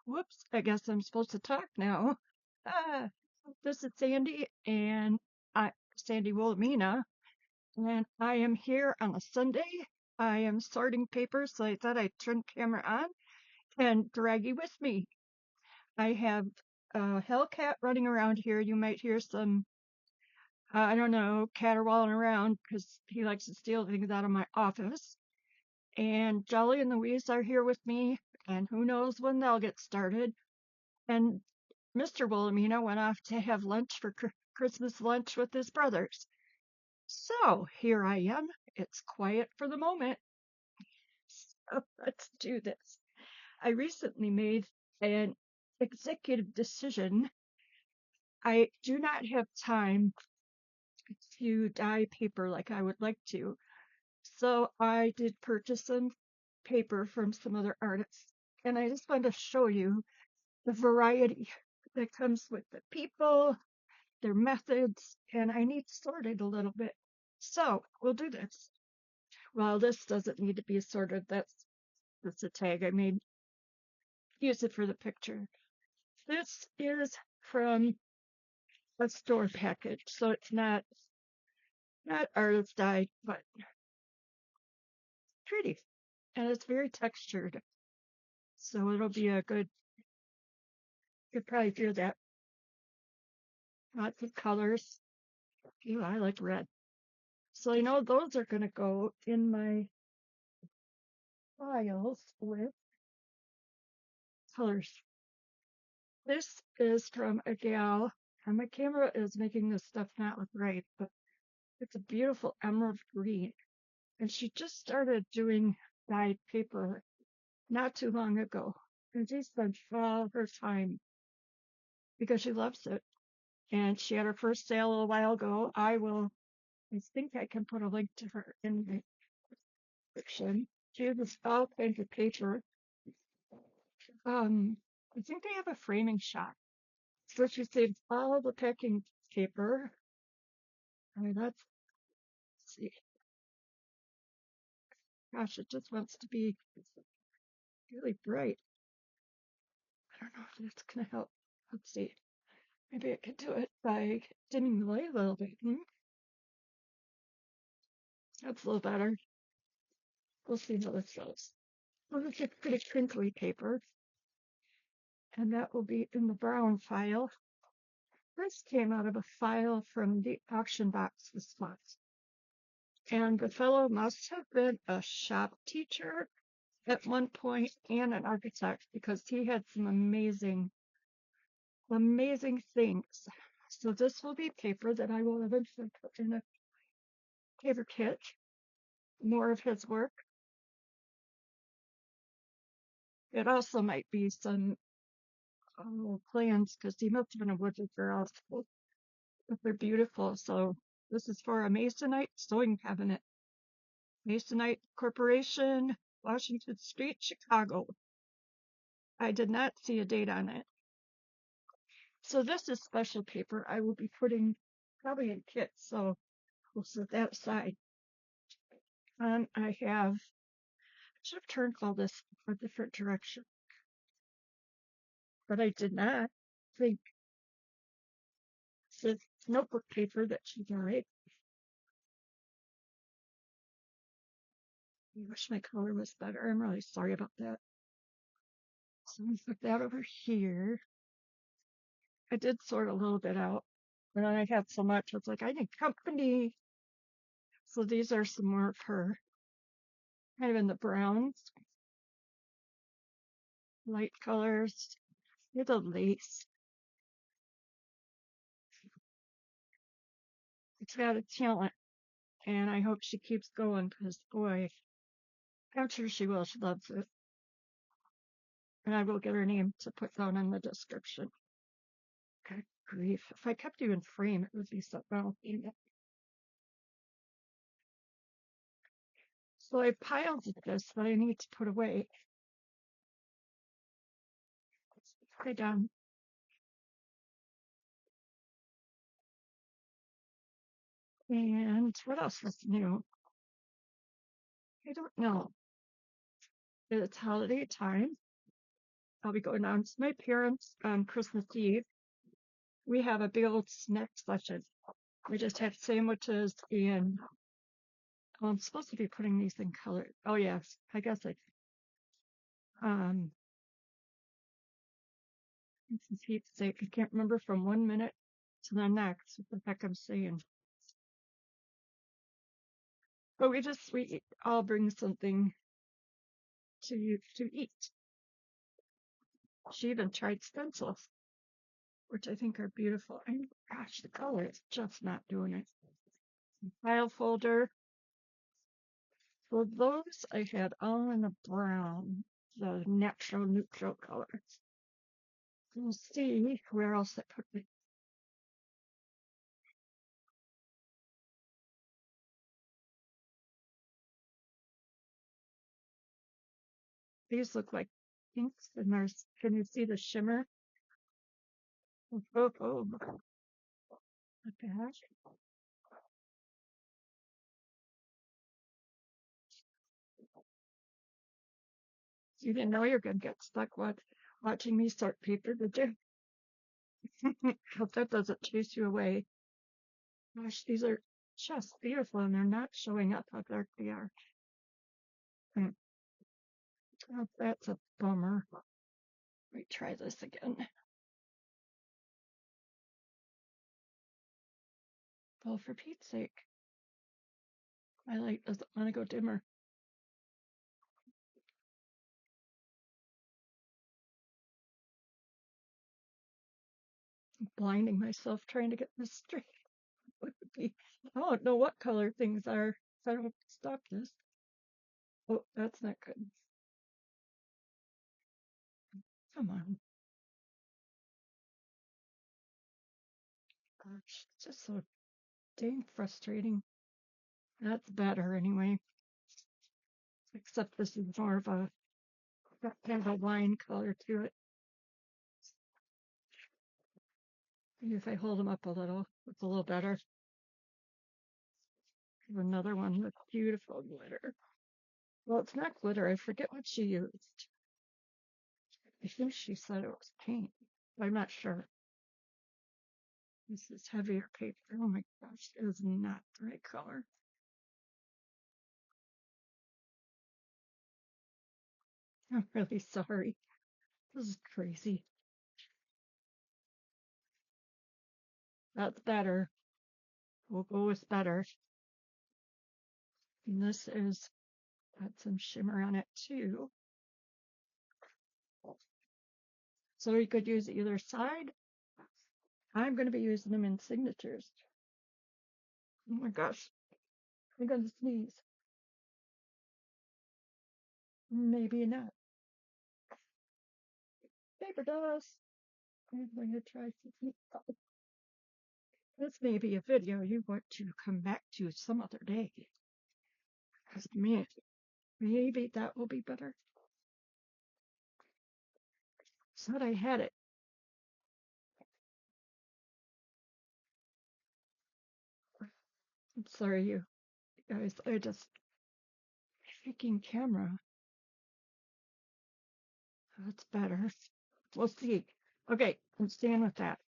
Whoops, I guess I'm supposed to talk now. Ah, this is Sandy, and Sandy Wilhelmina, and I am here on a Sunday. I am sorting papers, so I thought I'd turn the camera on and drag you with me. I have a Hellcat running around here. You might hear some, I don't know, caterwauling around because he likes to steal things out of my office. And Jolly and Louise are here with me, and who knows when they'll get started. And Mr. Wilhelmina went off to have lunch for Christmas lunch with his brothers. So here I am. It's quiet for the moment. So let's do this. I recently made an executive decision. I do not have time to dye paper like I would like to. So I did purchase some paper from some other artists. And I just wanted to show you the variety that comes with the people, their methods, and I need sorted a little bit. So we'll do this. Well, this doesn't need to be sorted. That's a tag I made. Use it for the picture. This is from a store package, so it's not artist dyed, but pretty. And it's very textured. So it'll be a good, you could probably hear that. Lots of colors. Ooh, I like red. So I know those are going to go in my files with colors. This is from a gal, and my camera is making this stuff not look right, but it's a beautiful emerald green. And she just started doing dyed paper not too long ago. And she spent all her time because she loves it. And she had her first sale a little while ago. I think I can put a link to her in the description. She uses all kinds of paper. I think they have a framing shop. So she saves all the packing paper. I mean, let's see. Gosh, it just wants to be really bright. I don't know if that's going to help. Let's see. Maybe I could do it by dimming the light a little bit. That's a little better. We'll see how this goes. Well, this is pretty crinkly paper, and that will be in the brown file. This came out of a file from the auction box with spots. And the fellow must have been a shop teacher at one point and an architect because he had some amazing, amazing things. So this will be paper that I will eventually put in a paper kit. More of his work. It also might be some plans because he must have been a woodworker also. But they're beautiful. So this is for a Masonite sewing cabinet. Masonite Corporation, Washington Street, Chicago. I did not see a date on it. So this is special paper I will be putting probably in kits. So we'll set that aside. I should have turned all this a different direction, but I did not think this notebook paper that she dyed. I wish my color was better. I'm really sorry about that. So let me put that over here. I did sort a little bit out, but I had so much. I was like, I need company. So these are some more of her, kind of in the browns, light colors. Here's a lace. It's got a talent, and I hope she keeps going because, boy, I'm sure she will. She loves it. And I will get her name to put down in the description. God grief. If I kept you in frame, it would be something else. So I piled this that I need to put away. Okay, down. And what else was new? I don't know. It's holiday time. I'll be going down to my parents on Christmas Eve. We have a big old snack session. We just had sandwiches and I'm supposed to be putting these in color. Oh yes, I guess um for Pete's sake, I can't remember from 1 minute to the next what the heck I'm saying. But all bring something to eat. She even tried stencils, which I think are beautiful. And gosh, the color is just not doing it. File folder. For those, I had all in the brown, the natural neutral colors. We'll see where else I put it. These look like pinks, and can you see the shimmer? Oh, the back. You didn't know you're going to get stuck watching me sort paper, did you? Hope that doesn't chase you away. Gosh, these are just beautiful, and they're not showing up how dark they are. Hmm. Oh, that's a bummer. Let me try this again. Well, for Pete's sake, my light doesn't want to go dimmer. I'm blinding myself trying to get this straight. What would be? I don't know what color things are. So I don't stop this. Oh, that's not good. Come on. Gosh, it's just so dang frustrating. That's better anyway. Except this is more of a got kind of a wine color to it. Maybe if I hold them up a little, it's a little better. Another one with beautiful glitter. Well, it's not glitter. I forget what she used. I think she said it was paint. I'm not sure. This is heavier paper. Oh my gosh, it is not the right color. I'm really sorry. This is crazy. That's better. We'll go with better. And this is got some shimmer on it too. So you could use either side. I'm going to be using them in signatures. Oh my gosh, I'm going to sneeze. Maybe not. Paper dust. I'm going to try to. This may be a video you want to come back to some other day. Because maybe that will be better. Said I had it. I'm sorry, you guys. I just freaking camera. That's better. We'll see. Okay, I'm staying with that.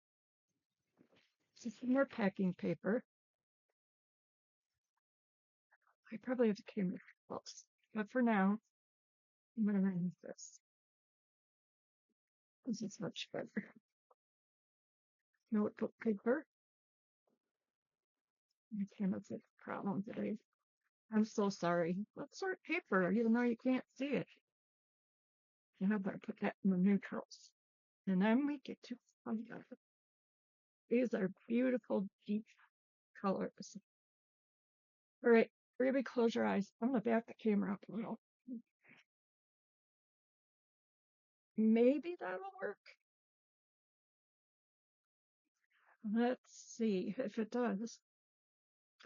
This is more packing paper. I probably have the camera close, but for now, I'm going to use this. This is much better. Notebook paper. My camera's a problem today. I'm so sorry. Let's sort paper, even though you can't see it. And I better put that in the neutrals. And then we get to color. These are beautiful, deep colors. All right, everybody close your eyes. I'm going to back the camera up a little. Maybe that'll work. Let's see if it does.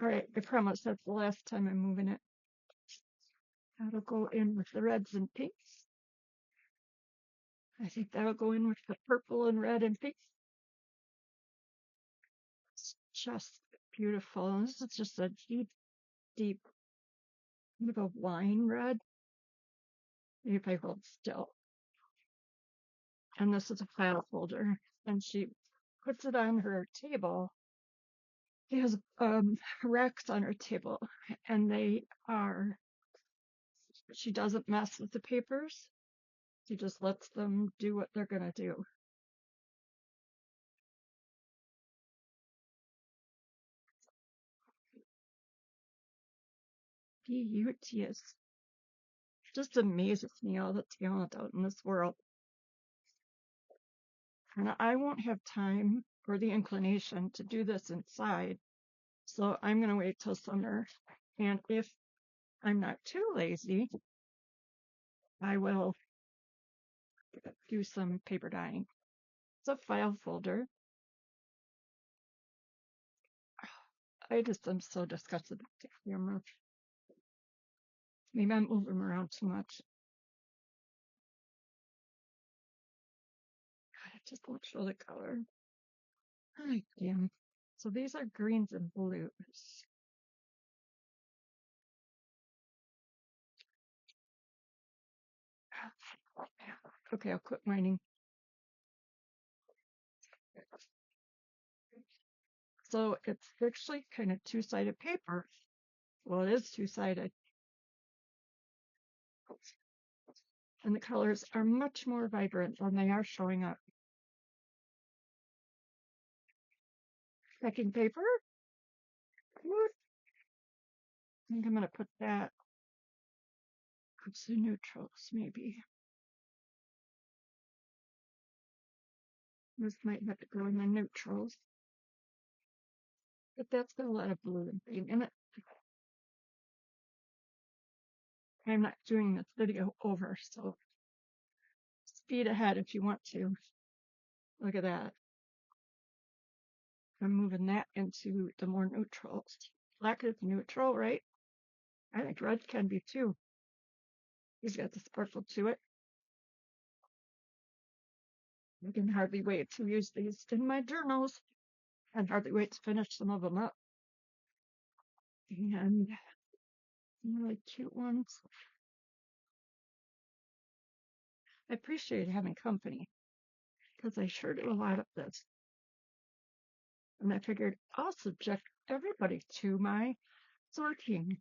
All right, I promise that's the last time I'm moving it. That'll go in with the reds and pinks. I think that'll go in with the purple and red and pink. It's just beautiful. And this is just a deep, deep, kind of a wine red. Maybe if I hold still. and this is a file folder, and she puts it on her table. She has racks on her table, and she doesn't mess with the papers. She just lets them do what they're gonna do. Beauteous. Just amazes me all the talent out in this world. And I won't have time or the inclination to do this inside. So I'm going to wait till summer. And if I'm not too lazy, I will do some paper dyeing. It's a file folder. I just am so disgusted with the camera. Maybe I'm moving around too much. God, it just won't show the color. Hi, damn. So these are greens and blues. Okay, I'll quit whining. So it's actually kind of two-sided paper. Well, it is two-sided. And the colors are much more vibrant than they are showing up. Packing paper. What? I think I'm going to put that. It's the neutrals, maybe. This might have to go in the neutrals. But that's got a lot of blue and green in it. I'm not doing this video over, so speed ahead if you want to. Look at that. I'm moving that into the more neutrals. Black is neutral, right? I think red can be too. He's got the sparkle to it. I can hardly wait to use these in my journals and hardly wait to finish some of them up. And some really cute ones. I appreciate having company because I sure do a lot of this. And I figured I'll subject everybody to my sorting.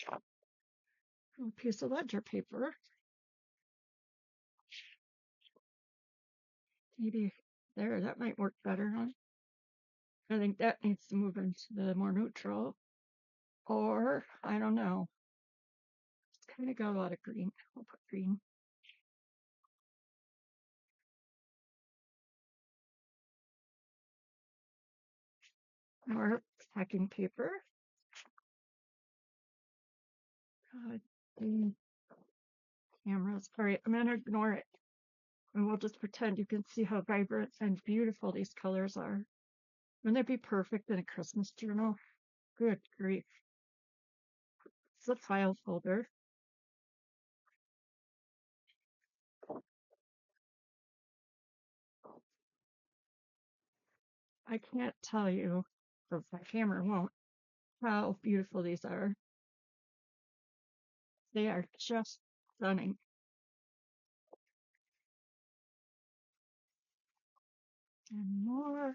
A piece of ledger paper. Maybe there, that might work better, huh? I think that needs to move into the more neutral. Or, I don't know. It's kind of got a lot of green. I'll put green. More packing paper. God, the cameras. All right, I'm going to ignore it. And we'll just pretend you can see how vibrant and beautiful these colors are. Wouldn't that be perfect in a Christmas journal? Good grief. It's a file folder. I can't tell you, or my camera won't, how beautiful these are. They are just stunning. And more.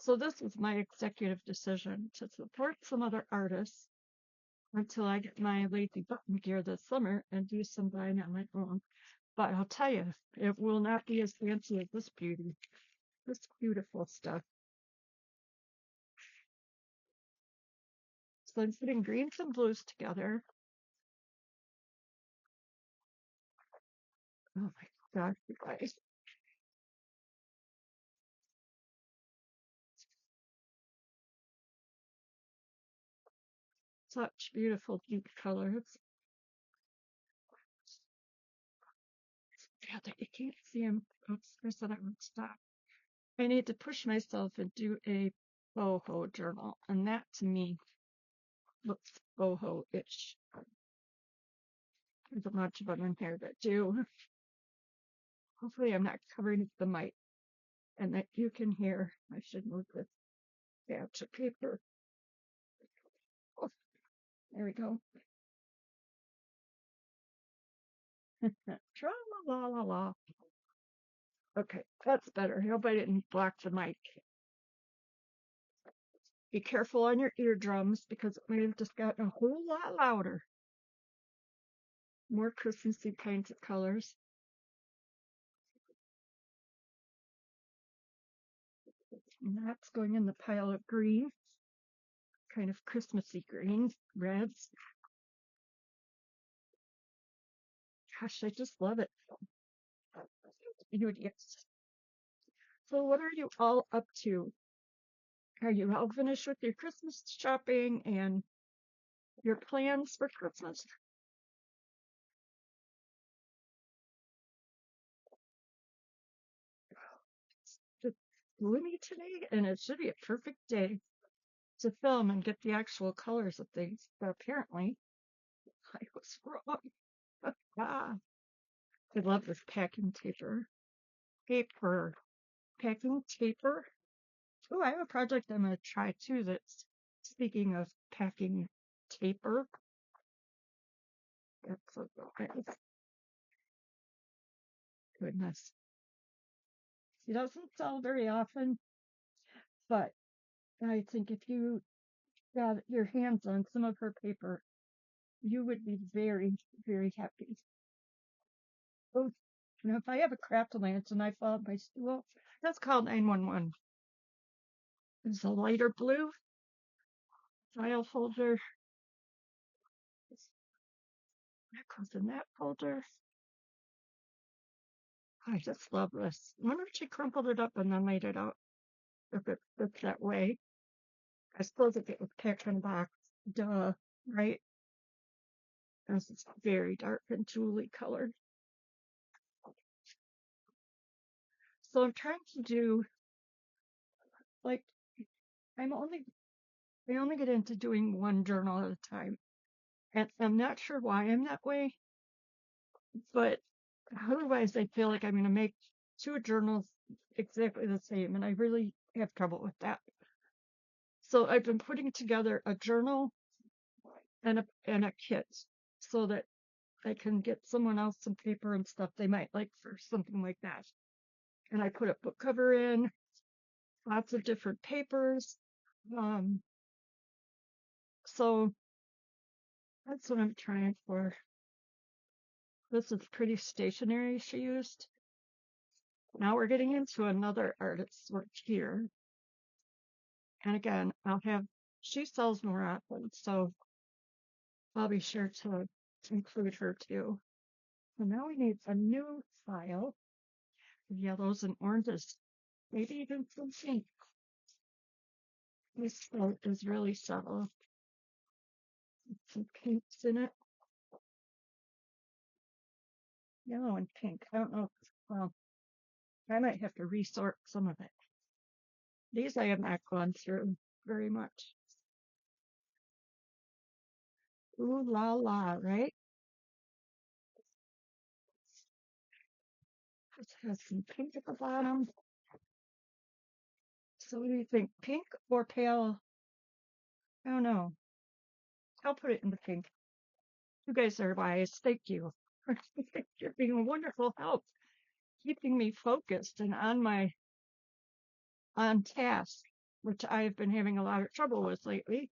So this is my executive decision to support some other artists until I get my lazy button gear this summer and do some buying on my own. But I'll tell you, it will not be as fancy as this beauty. This beautiful stuff. So I'm putting greens and blues together. Oh my gosh, you guys. Such beautiful deep colors. God, that you can't see them. Oops, I said I would stop. I need to push myself and do a boho journal, and that to me looks boho-ish. There's a bunch of them in here that do. Hopefully I'm not covering up the mic and that you can hear. I should move this batch of paper. Oh, there we go. Tra la la la la. Okay, that's better. I hope I didn't block the mic. Be careful on your eardrums because it may have just gotten a whole lot louder. More Christmassy kinds of colors. And that's going in the pile of green, kind of Christmassy greens, reds. Gosh, I just love it. It's beauteous. So what are you all up to? Are you all finished with your Christmas shopping and your plans for Christmas? It's gloomy today, and it should be a perfect day to film and get the actual colors of things. But apparently, I was wrong. Ah, I love this packing taper. Paper. Packing taper. Oh, I have a project I'm going to try too that's speaking of packing taper. That's so nice. Goodness. It doesn't sell very often, but I think if you got your hands on some of her paper, you would be very, very happy. Oh, if I have a craft lance and I fall off my stool, that's called 911. There's a lighter blue file folder. That goes in that folder. I just love this. I wonder if she crumpled it up and then laid it out. If it fits that way. I suppose if it was packed in a box, duh, right? This is very dark and jewelry colored. So I'm trying to do like I only get into doing one journal at a time. And I'm not sure why I'm that way, but otherwise I feel like I'm gonna make two journals exactly the same, and I really have trouble with that. So I've been putting together a journal and a kit so that I can get someone else some paper and stuff they might like for something like that. And I put a book cover in, lots of different papers. Um, so that's what I'm trying for. This is pretty stationery she used. Now we're getting into another artist's work here. And again, she sells more often, so I'll be sure to include her too. So now we need a new file, yellows and oranges, maybe even some pink. This coat is really subtle. Some pinks in it. Yellow and pink. I don't know. Well, I might have to resort some of it. These I have not gone through very much. Ooh la la, right? This has some pink at the bottom. So what do you think? Pink or pale? I don't know. I'll put it in the pink. You guys are wise. Thank you. You're being a wonderful help, keeping me focused and on task, which I've been having a lot of trouble with lately.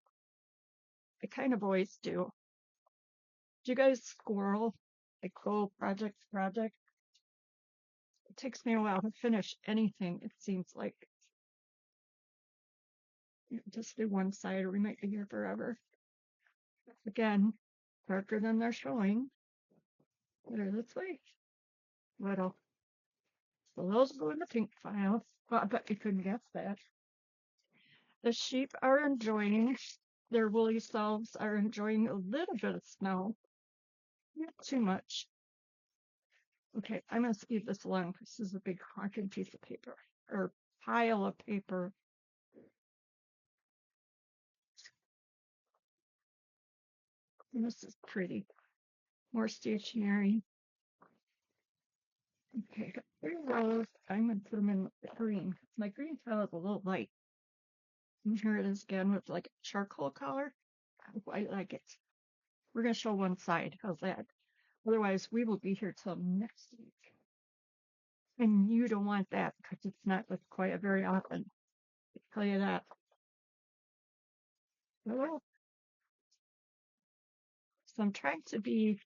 I kind of always do. Do you guys squirrel? Like go project to project? It takes me a while to finish anything, it seems like. Just do one side or we might be here forever. Again, darker than they're showing. Better this way. Little. So those go in the pink file. Well, I bet you couldn't guess that. The sheep are enjoying, their woolly selves are enjoying a little bit of snow. Not too much. Okay, I'm going to speed this along because this is a big honking piece of paper or pile of paper. And this is pretty. More stationery. Okay, got 3 rows. I'm going to put them in the green. My green file is a little light. And here it is again with like a charcoal color. I like it. We're going to show one side. How's that? Otherwise, we will be here till next week. And you don't want that because it's not with quiet very often. I tell you that. So I'm trying to be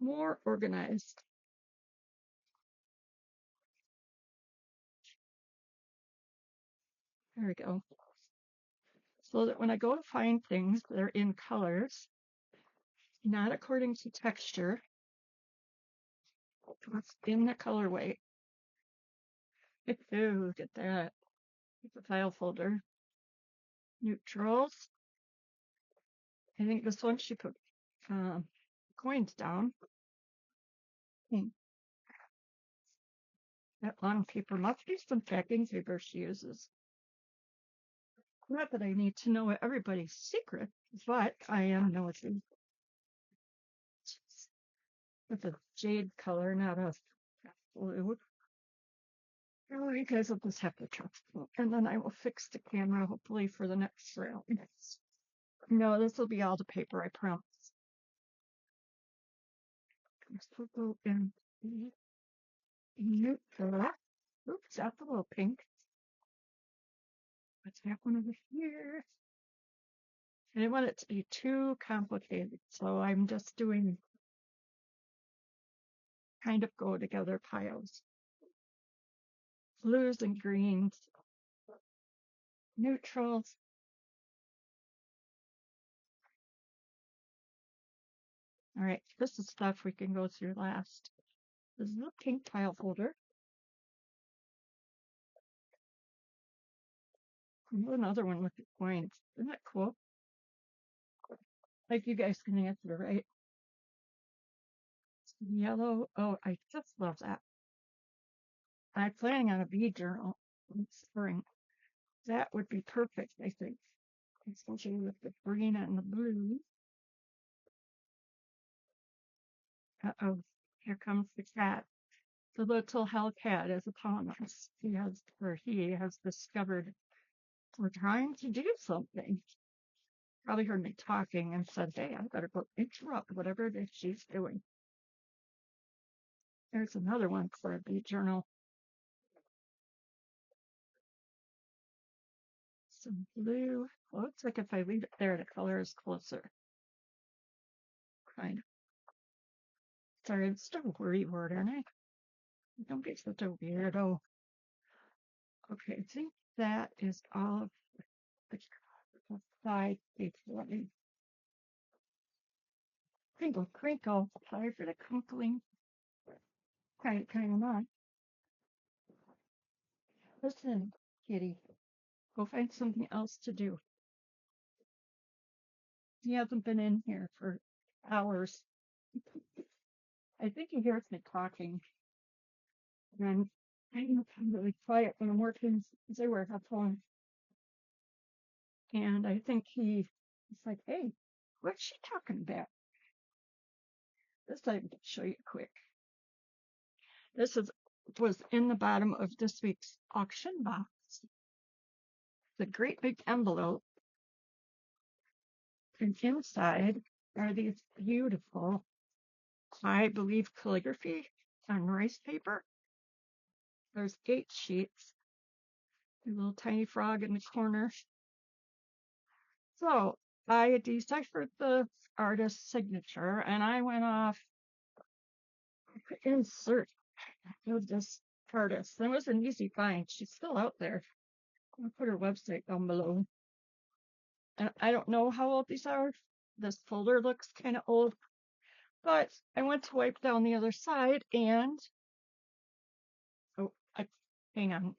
more organized. There we go. So that when I go to find things, they're in colors, not according to texture. It's in the colorway. Oh, look at that. It's a file folder. Neutrals. I think this one she put coins down. That long paper must be some packing paper she uses. Not that I need to know everybody's secret, but I am nosy. With a jade color, not a blue. Oh, you guys will just have to trust me. And then I will fix the camera hopefully for the next round. No, this will be all the paper, I promise. This will go in neutral. Oops, that's a little pink. What's that one over here? I didn't want it to be too complicated, so I'm just doing kind of go together piles. Blues and greens, neutrals. All right, this is stuff we can go through last. This is a pink pile folder. Another one with the coins. Isn't that cool? Like you guys can answer, right? Yellow. Oh, I just love that. I'm planning on a bead journal in spring. That would be perfect, I think. Especially with the green and the blue. Uh-oh, here comes the cat. The little hellcat is upon us. He has discovered we're trying to do something. Probably heard me talking and said, hey, I better go interrupt whatever it is she's doing. There's another one for a bead journal. Some blue. Well, looks like if I leave it there, the color is closer. Kind of. Sorry, I'm still a worry word, aren't I? Don't be such a weirdo. Okay, I think that is all of the side page. Let me crinkle, crinkle. Sorry for the crinkling. Kind of not. Listen, kitty, go find something else to do. He hasn't been in here for hours. I think he hears me talking. And I'm really quiet when I'm working because I wear headphones. And I think he's like, hey, what's she talking about? This I can show you quick. This was in the bottom of this week's auction box. The great big envelope. And inside are these beautiful, I believe, calligraphy on rice paper. There's 8 sheets. A little tiny frog in the corner. So I deciphered the artist's signature and I went off in search of this artist. It was an easy find. She's still out there. I'll put her website down below. And I don't know how old these are. This folder looks kind of old, but I went to wipe down the other side and oh, hang on.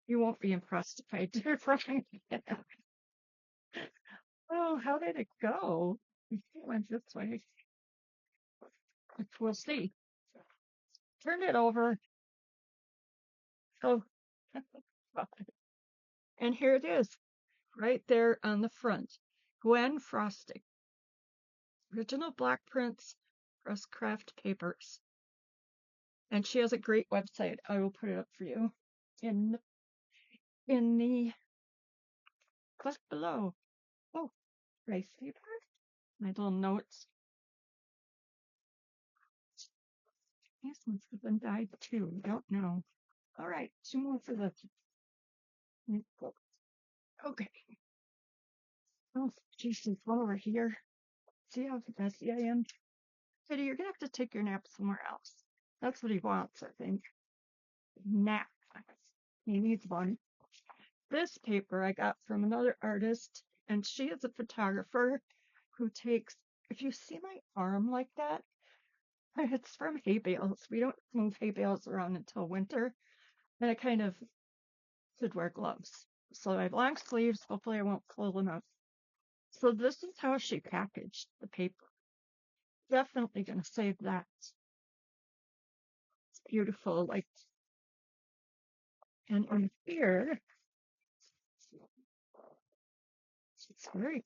You won't be impressed if I do right. Oh, how did it go? It went this way. We'll see. Turn it over. Oh, and here it is, right there on the front. Gwen Frosting. Original block prints, press craft papers. And she has a great website. I will put it up for you in the clip below. Oh, rice paper. My little notes. These ones have been dyed too. Don't know. All right, two more for the. Okay. Oh, Jesus, one over here. See how messy I am? Kitty, you're gonna have to take your nap somewhere else. That's what he wants, I think. Nap. He needs one. This paper I got from another artist, and she is a photographer who takes, if you see my arm like that, it's from hay bales. We don't move hay bales around until winter, and I kind of should wear gloves. So I have long sleeves. Hopefully, I won't pull them up. So this is how she packaged the paper. Definitely going to save that. It's beautiful. Like, and in here, it's very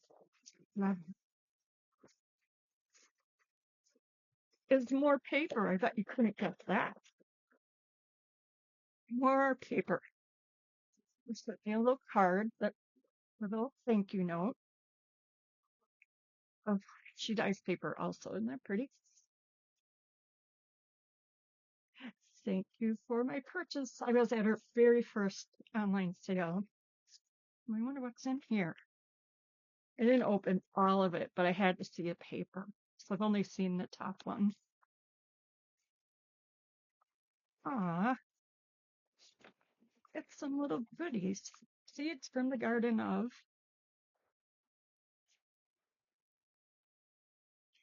is more paper. I bet you couldn't get that. More paper. There's a little card that a little thank you note. Oh, she dyes paper also. Isn't that pretty? Thank you for my purchase. I was at her very first online sale. I wonder what's in here. I didn't open all of it, but I had to see a paper. So I've only seen the top one. Ah, it's some little goodies. Seeds from the garden of.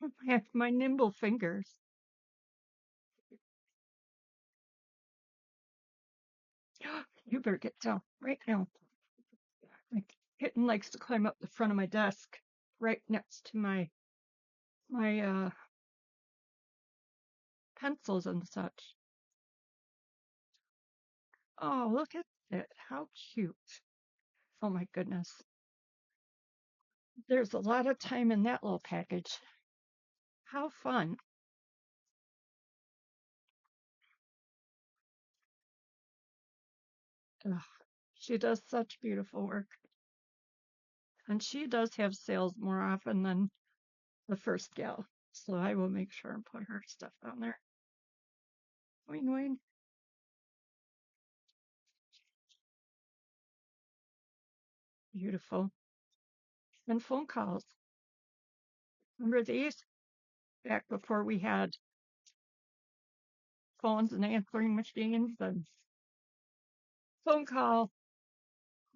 I have my nimble fingers. You better get down right now. My kitten likes to climb up the front of my desk, right next to my pencils and such. Oh, look at it. How cute. Oh my goodness. There's a lot of time in that little package. How fun. Ugh, she does such beautiful work. And she does have sales more often than the first gal. So I will make sure and put her stuff on there. Wing wing. Beautiful. And phone calls. Remember these? Back before we had phones and answering machines and phone call.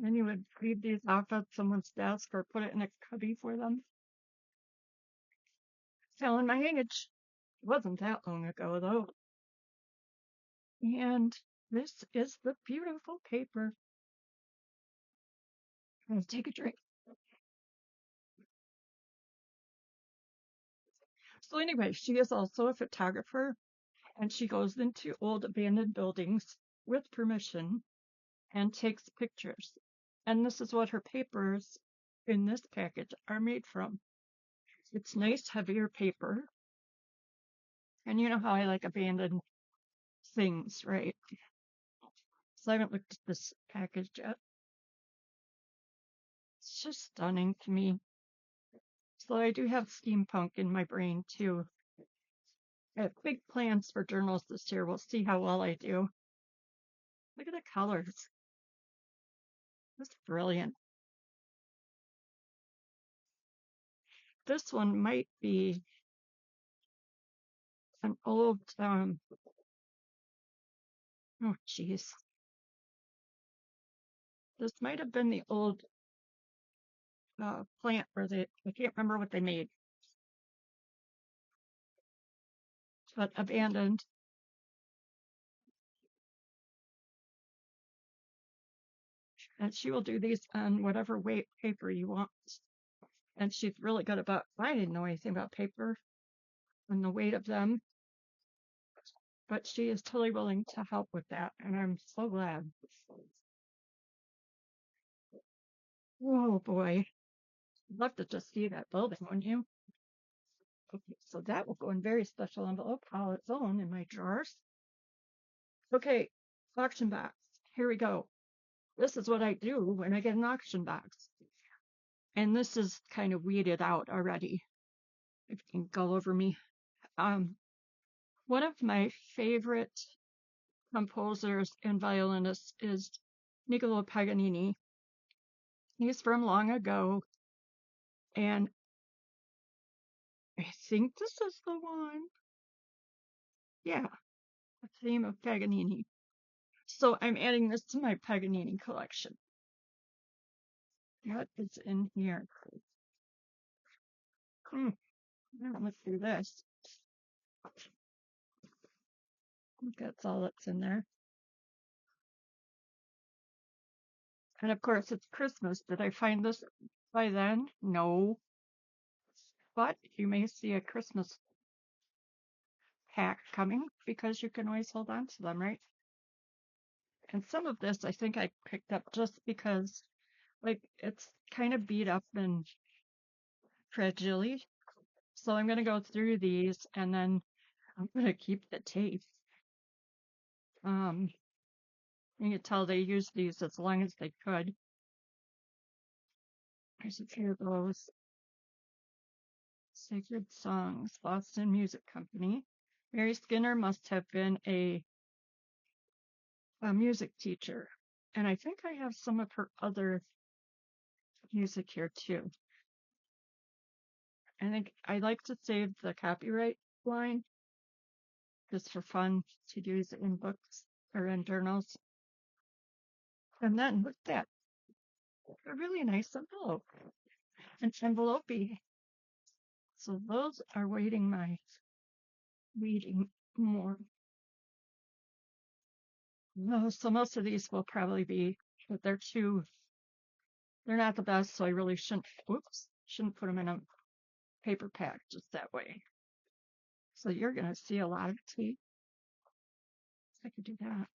And you would read these off at someone's desk or put it in a cubby for them. Telling my age. It wasn't that long ago, though. And this is the beautiful paper. I'll take a drink. So, anyway, she is also a photographer and she goes into old abandoned buildings with permission and takes pictures. And this is what her papers in this package are made from. It's nice, heavier paper. And you know how I like abandoned things, right? So I haven't looked at this package yet. It's just stunning to me. So I do have steampunk in my brain too. I have big plans for journals this year. We'll see how well I do. Look at the colors. That's brilliant. This one might be an old, oh geez. This might have been the old plant where I can't remember what they made, but abandoned. And she will do these on whatever weight paper you want. And she's really good about, I didn't know anything about paper and the weight of them, but she is totally willing to help with that. And I'm so glad. Oh boy. I'd love to just see that building, wouldn't you? Okay, so that will go in very special envelope all its own in my drawers. Okay, auction box. Here we go. This is what I do when I get an auction box. And this is kind of weeded out already. If you can go over me. Um, One of my favorite composers and violinists is Niccolo Paganini. He's from long ago, and I think this is the one. Yeah, the theme of Paganini. So I'm adding this to my Paganini collection. What is in here? Let's do this. I think that's all that's in there. And of course, it's Christmas. Did I find this by then? No. But you may see a Christmas pack coming because you can always hold on to them, right? And some of this I think I picked up just because, like, it's kind of beat up and fragile. So I'm going to go through these and then I'm going to keep the tape. You can tell they used these as long as they could. There's a few of those. Sacred Songs, Boston Music Company. Mary Skinner must have been a music teacher. And I think I have some of her other music here too. I think I like to save the copyright line just for fun to use in books or in journals. And then look at that, a really nice envelope. An envelope. So those are waiting my reading more. No, so most of these will probably be, but they're not the best, so I really shouldn't put them in a paper pack just that way. So you're gonna see a lot of tea. I could do that.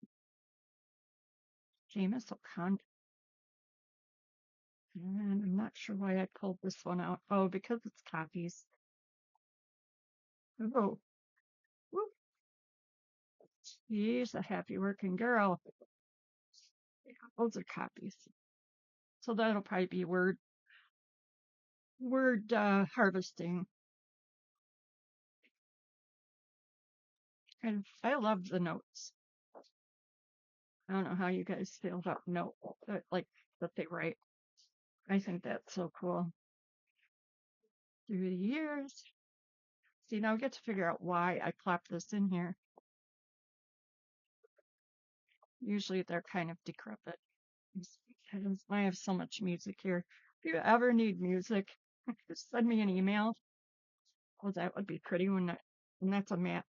Jameis O'Connor. And I'm not sure why I pulled this one out. Oh, because it's copies. Oh, whoop. She's a happy working girl. Yeah, those are copies. So that'll probably be word harvesting. And I love the notes. I don't know how you guys feel about notes, like that they write. I think that's so cool. Through the years. See, now I get to figure out why I plopped this in here. Usually they're kind of decrepit. Because I have so much music here. If you ever need music, just send me an email. Oh, that would be pretty when that's a mat.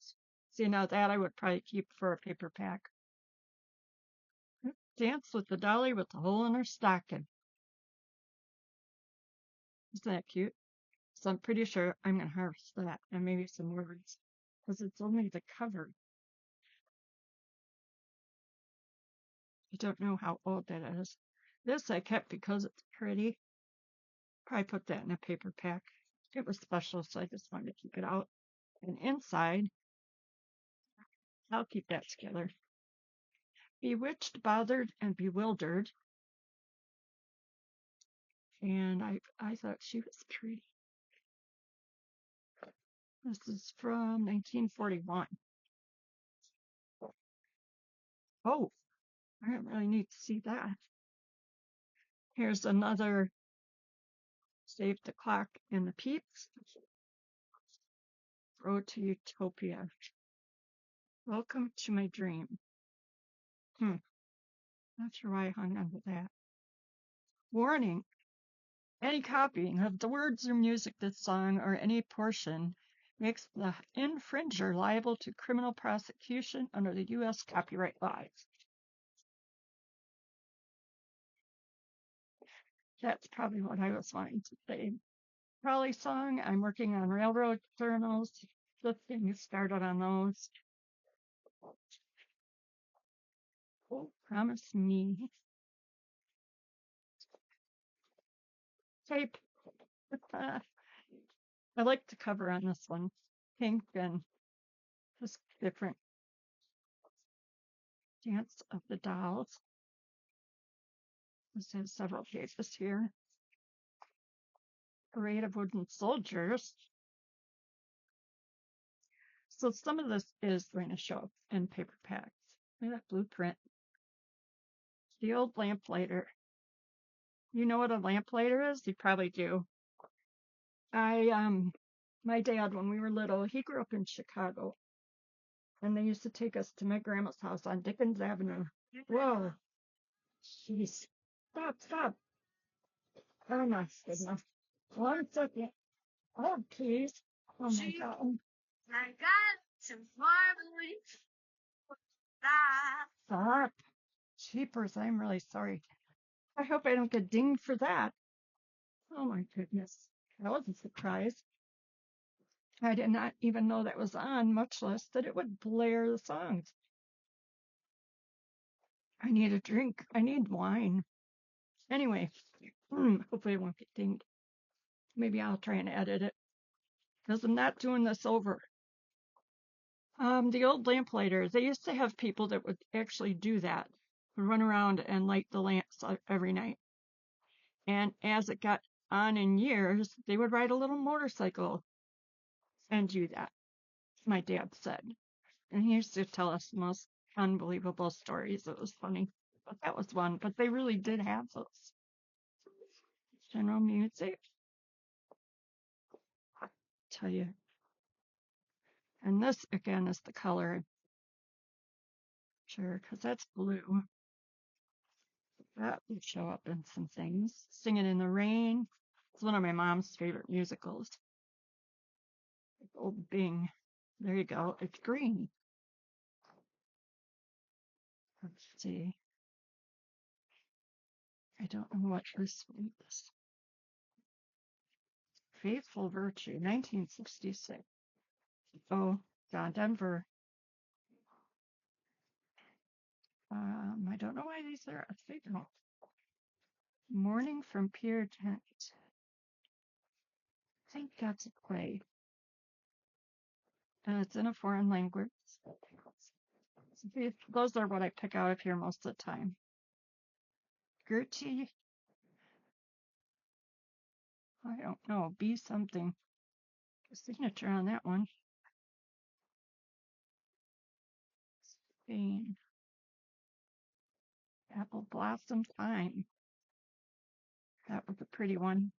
See, now that I would probably keep for a paper pack. Dance with the dolly with the hole in her stocking. Isn't that cute? So I'm pretty sure I'm going to harvest that and maybe some words because it's only the cover. I don't know how old that is. This I kept because it's pretty. Probably put that in a paper pack. It was special, so I just wanted to keep it out. And inside, I'll keep that together. Bewitched, bothered, and bewildered. And I thought she was pretty. This is from 1941. Oh, I didn't really need to see that. Here's another Save the Clock and the Peeps. Road to Utopia. Welcome to my dream. Not sure why I hung on to that. Warning. Any copying of the words or music of this song or any portion makes the infringer liable to criminal prosecution under the U.S. copyright laws. That's probably what I was wanting to say. Trolley song. I'm working on railroad journals. Just getting started on those. Oh, promise me. Tape. I like the cover on this one. Pink and just different. Dance of the Dolls. This has several pages here. Parade of Wooden Soldiers. So some of this is going to show up in paper packs. Look at that blueprint. The old lamplighter. You know what a lamplighter is? You probably do. My dad, when we were little, he grew up in Chicago, and they used to take us to my grandma's house on Dickens Avenue. Whoa, jeez. Stop, stop. Oh my goodness. 1 second. Oh, please. Oh my God. I got some marbles. Stop. Cheapers, I'm really sorry. I hope I don't get dinged for that. Oh my goodness. That was a surprise. I did not even know that was on, much less that it would blare the songs. I need a drink. I need wine. Anyway, hopefully I won't get dinged. Maybe I'll try and edit it because I'm not doing this over. The old lamplighters, they used to have people that would actually do that, run around and light the lamps every night. And as it got on in years, they would ride a little motorcycle and do that, my dad said. And he used to tell us the most unbelievable stories. It was funny. But that was one. But they really did have those. General music. I'll tell you. And this, again, is the color. Sure, because that's blue. That would show up in some things. Singing in the Rain. It's one of my mom's favorite musicals. Old Bing. There you go. It's green. Let's see. I don't know what this is. Faithful Virtue, 1966. Oh, John Denver. I don't know why these are a signal. Morning from Pier Tent. I think that's a play. And it's in a foreign language. Those are what I pick out of here most of the time. Gertie. I don't know. Be something. A signature on that one. Spain. Apple Blossom Time. That was a pretty one.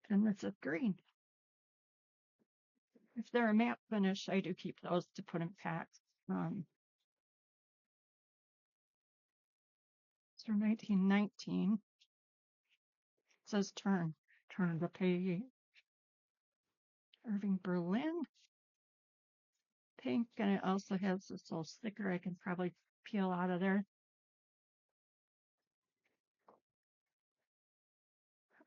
And this is green. If they're a matte finish, I do keep those to put in packs. It's from 1919. It says turn the page. Irving Berlin. Pink, and it also has this little sticker I can probably peel out of there.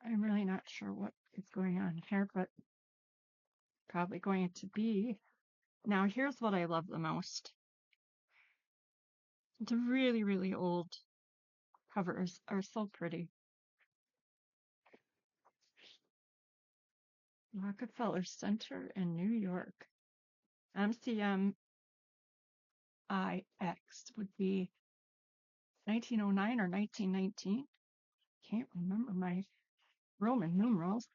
I'm really not sure what is going on here, but probably going to be. Now, here's what I love the most. The really, really old covers are so pretty. Rockefeller Center in New York. MCMIX would be 1909 or 1919. Can't remember my Roman numerals.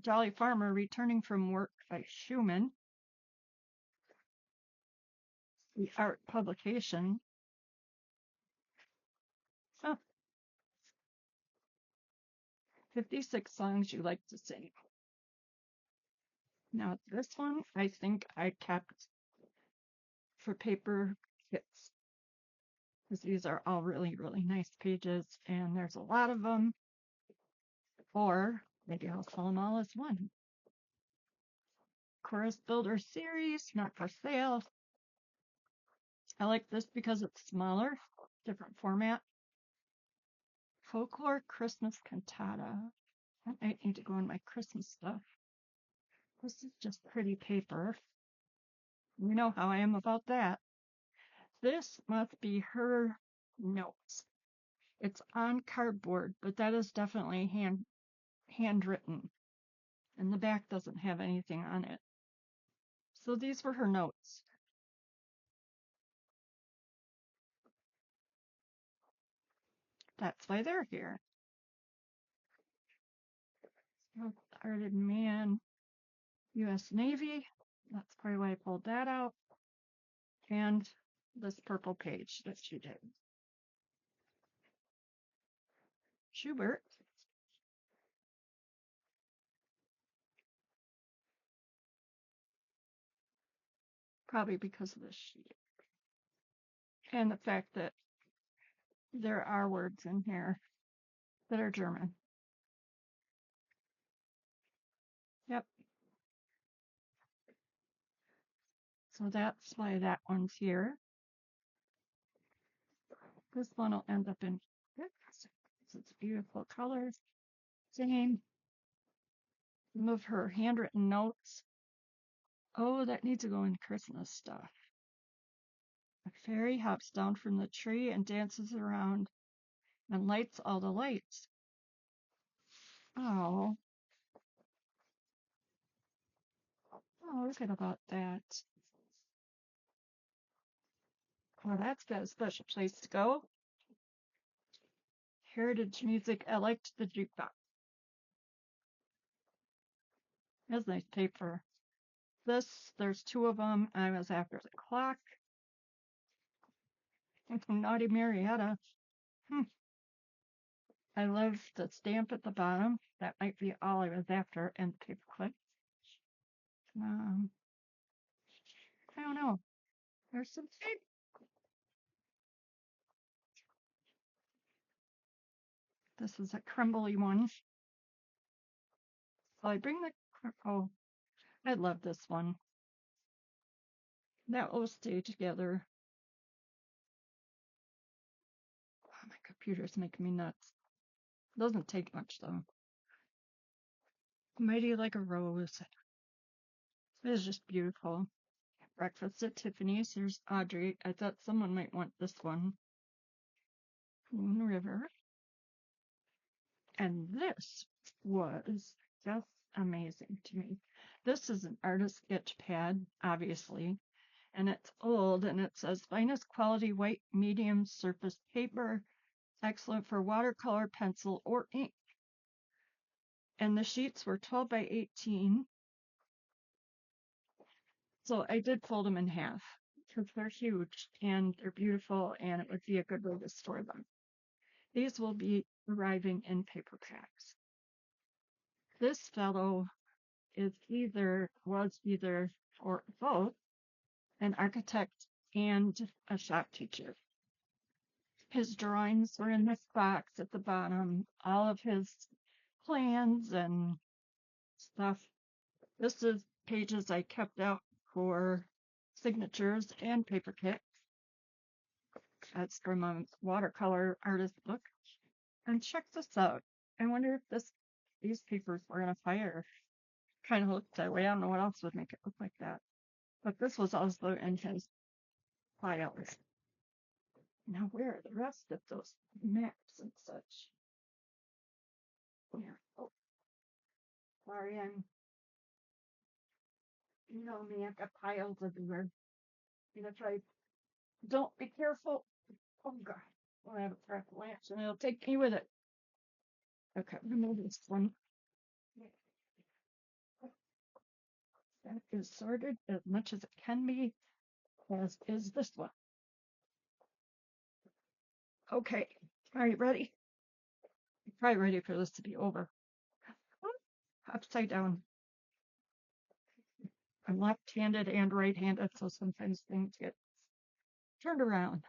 Jolly Farmer Returning from Work by Schumann. The art publication. Huh. 56 songs you like to sing. Now, this one I think I kept for paper kits because these are all really, really nice pages and there's a lot of them. Or maybe I'll sell them all as one. Chorus Builder Series, not for sale. I like this because it's smaller, different format. Folklore Christmas Cantata. I might need to go in my Christmas stuff. This is just pretty paper. You know how I am about that. This must be her notes. It's on cardboard, but that is definitely handwritten. And the back doesn't have anything on it. So these were her notes. That's why they're here. Hearted Man, U.S. Navy. That's probably why I pulled that out. And this purple page that she did. Schubert. Probably because of this sheet. And the fact that there are words in here that are German. Yep. So that's why that one's here. This one will end up in it's beautiful colors. Same. Move her handwritten notes. Oh, that needs to go in Christmas stuff. A fairy hops down from the tree and dances around and lights all the lights. Oh. Oh, look at about that. Well, that's got a special place to go. Heritage music. I liked the jukebox. That's nice paper. This, there's two of them. I was after the clock. Naughty Marietta. I love the stamp at the bottom. That might be all I was after, and the paper clip. I don't know. There's some tape. This is a crumbly one. So I bring the, oh, I love this one. That will stay together. Oh, my computer's making me nuts. Doesn't take much though. Mighty like a rose. It is just beautiful. Breakfast at Tiffany's. Here's Audrey. I thought someone might want this one. Moon River. And this was just amazing to me. This is an artist sketch pad, obviously, and it's old, and it says finest quality white medium surface paper, excellent for watercolor, pencil, or ink. And the sheets were 12 by 18. So I did fold them in half because they're huge and they're beautiful, and it would be a good way to store them. These will be arriving in paper packs. This fellow was either, or both, an architect and a shop teacher. His drawings were in this box at the bottom, all of his plans and stuff. This is pages I kept out for signatures and paper kits. That's from a watercolor artist book. And check this out. I wonder if these papers were in a fire. Kind of looks that way. I don't know what else would make it look like that. But this was also in his files. Now, where are the rest of those maps and such? Here. Oh, sorry, you know me, I've got piles everywhere. And if I don't be careful, oh God, I have a cracked lamp and it'll take me with it. Okay, remove this one. That is sorted as much as it can be, as is this one. Okay, are you ready? You're probably ready for this to be over. Upside down. I'm left-handed and right-handed, so sometimes things get turned around.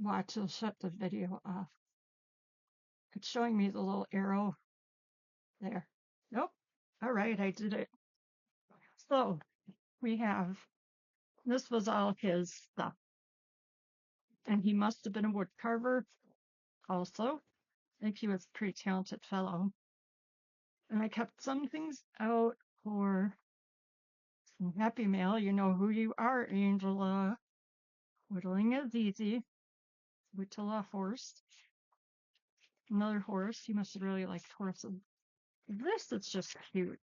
Watch, it'll shut the video off. It's showing me the little arrow there. Nope. All right, I did it. So we have, this was all his stuff. And he must have been a wood carver also. I think he was a pretty talented fellow. And I kept some things out for some happy mail. You know who you are, Angela. Whittling is easy. Whittle a horse. Another horse. He must have really liked horses. This is just cute.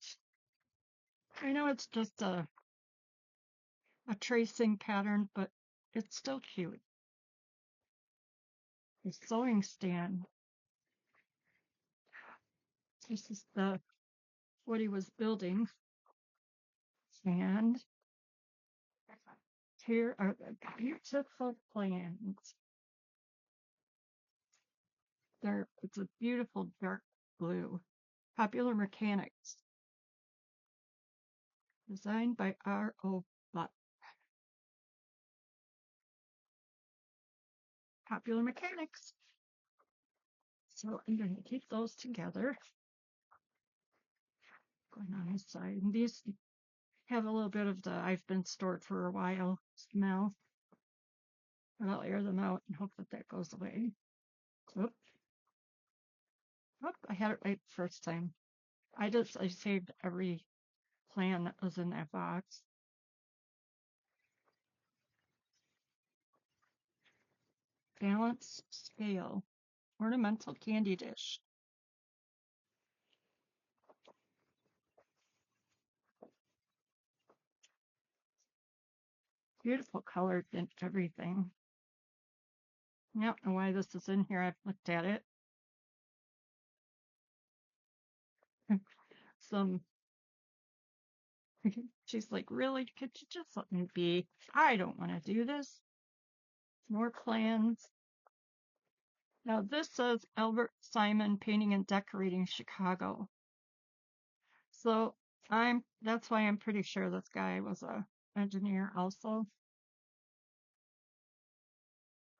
I know it's just a tracing pattern, but it's still cute. the sewing stand. This is the what he was building. And here are the beautiful plans. It's a beautiful dark blue. Popular Mechanics. Designed by R.O. Buck. Popular Mechanics. So I'm going to keep those together. Going on this side. And these have a little bit of the I've been stored for a while smell. And I'll air them out and hope that that goes away. Oop. Oop, I had it right the first time. I saved every plan that was in that box. Balance scale. Ornamental candy dish. Beautiful colored and everything. I don't know why this is in here. I've looked at it. Some she's like, really? Could you just let me be? I don't want to do this. More plans. Now this says Albert Simon Painting and Decorating Chicago. So that's why I'm pretty sure this guy was a engineer also.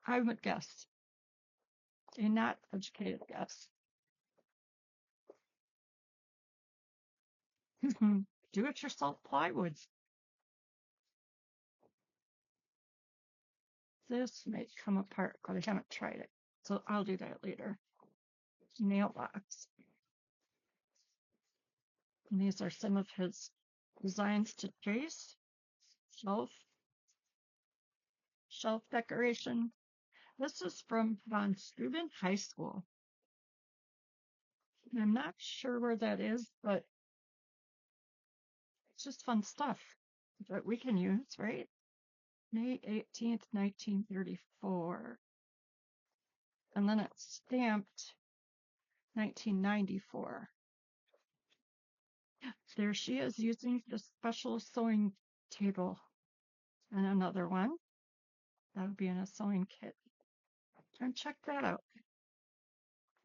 I would guess. A not educated guess. Do it yourself plywood. This may come apart, but I haven't tried it. So I'll do that later. Mailbox. And these are some of his designs to chase. Shelf decoration. This is from Von Steuben High School. And I'm not sure where that is, but it's just fun stuff that we can use, right? May 18th, 1934. And then it's stamped 1994. There she is using the special sewing table. And another one. That would be in a sewing kit. And check that out.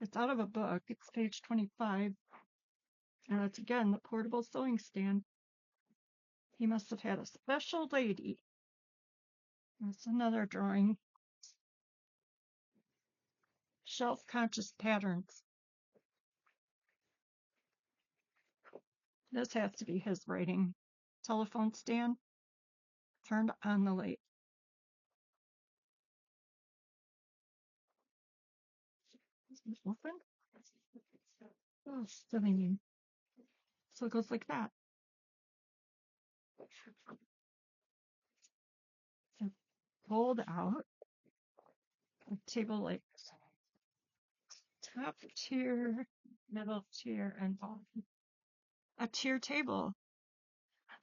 It's out of a book. It's page 25. And it's again the portable sewing stand. He must have had a special lady. That's another drawing. Shelf conscious patterns. This has to be his writing. Telephone stand. Turned on the light. Is it open? Oh, stunning. So it goes like that. So fold out. A table like top tier, middle tier, and bottom. A tier table.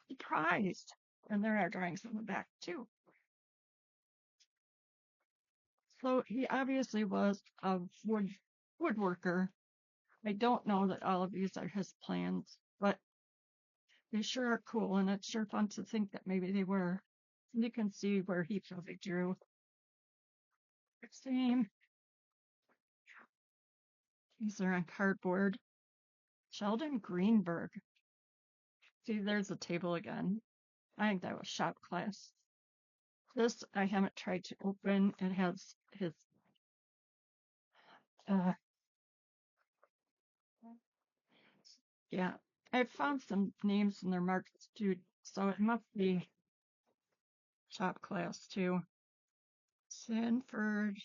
Surprised. And there are drawings on the back too. So he obviously was a woodworker. I don't know that all of these are his plans, but they sure are cool, and it's sure fun to think that maybe they were. You can see where he probably drew. Same. These are on cardboard. Sheldon Greenberg. See, there's a table again. I think that was shop class. This I haven't tried to open. It has his uh yeah. I found some names in their marks too, so it must be shop class too. Sanford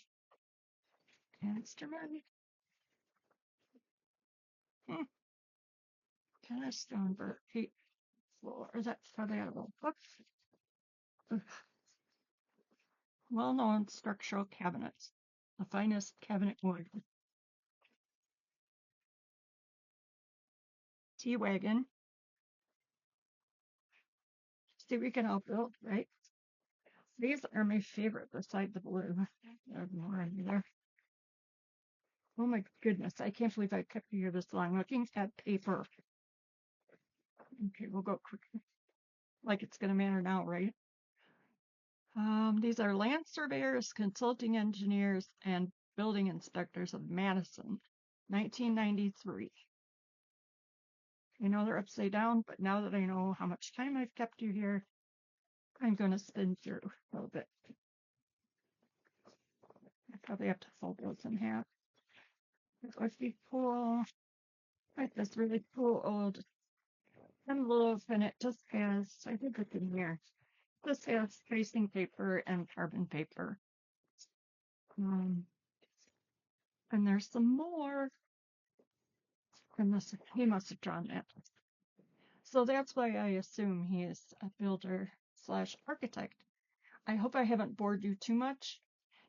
Instrument. Hmm. Kenneth Stoneberg. Pete Floor. That's probably out of a book. Well-known structural cabinets. The finest cabinet wood. T-wagon. See, we can all build, right? These are my favorite beside the blue. There's more in there. Oh my goodness, I can't believe I kept you here this long looking at paper. Okay, we'll go quick. Like it's going to matter now, right? These are land surveyors, consulting engineers, and building inspectors of Madison, 1993. I know they're upside down, but now that I know how much time I've kept you here, I'm going to spin through a little bit. I probably have to fold those in half. It would be cool. Like this really cool old envelope, and it just has, I think it's in here. This has tracing paper and carbon paper. Um, and there's some more. And this, he must have drawn that. So that's why I assume he is a builder slash architect. I hope I haven't bored you too much.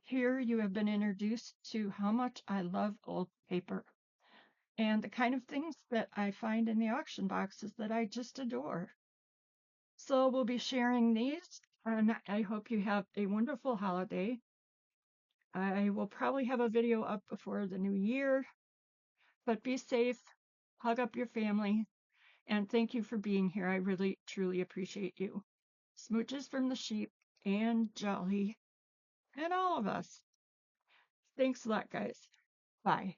Here you have been introduced to how much I love old paper and the kind of things that I find in the auction boxes that I just adore. So we'll be sharing these, and I hope you have a wonderful holiday. I will probably have a video up before the new year, but be safe, hug up your family, and thank you for being here. I really, truly appreciate you. Smooches from the sheep and Jolly and all of us. Thanks a lot, guys. Bye.